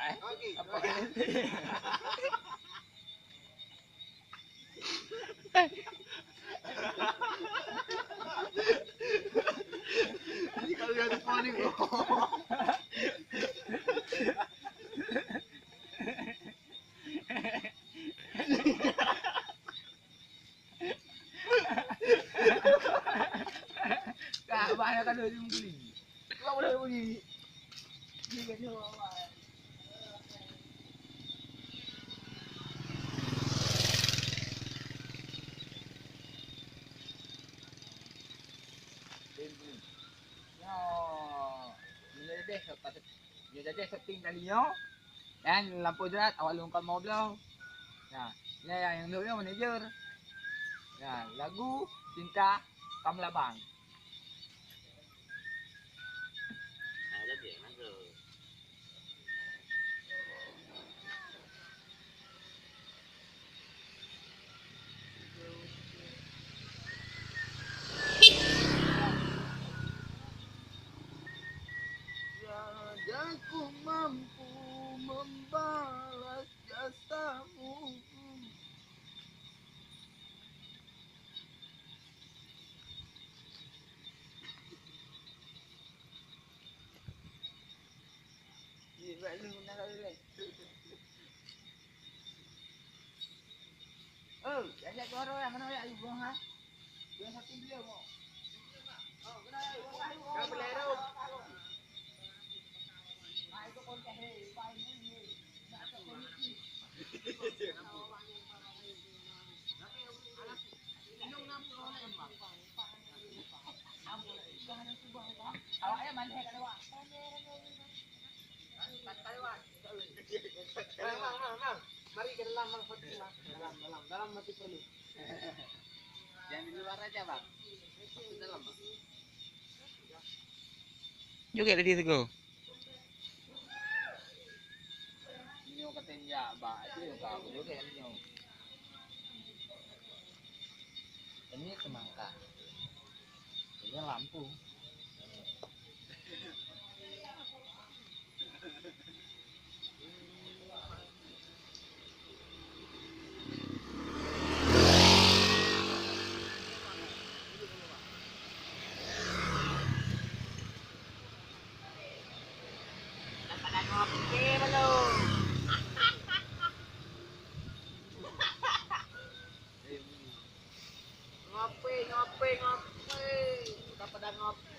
Apa? Hindi ka lihat morning ko. Kak, banyak kan dia beli. Kau boleh beli. Ni kan dia bawa. Dia jadi setting talinya. Dan lampu jerat awal lungkap mau belau. Nah, ni yang dulu manager. Nah, lagu Cinta Kamlabang. Ada dia nak. Aku mampu membalas jasamu. Oh, ajak kau orang mana ya ibu ha? Dia satu dia mau. Oh, kena ibu. Kau belero. Ai tu kon kahe, pai ni. Nak tak polisi. Awak ya mana kan awak? Mang. Mari ke dalam Mang Fatimah. Dalam masih perlu. Jangan di luar aja, Bang. Di dalam, Bang. Juga tadi tu. Nyo katanya, Pak. Itu tahu juga kan nyo. Ini semangka. Ini lampu. Ngopi belum? Ngopi. Udah pada ngopi.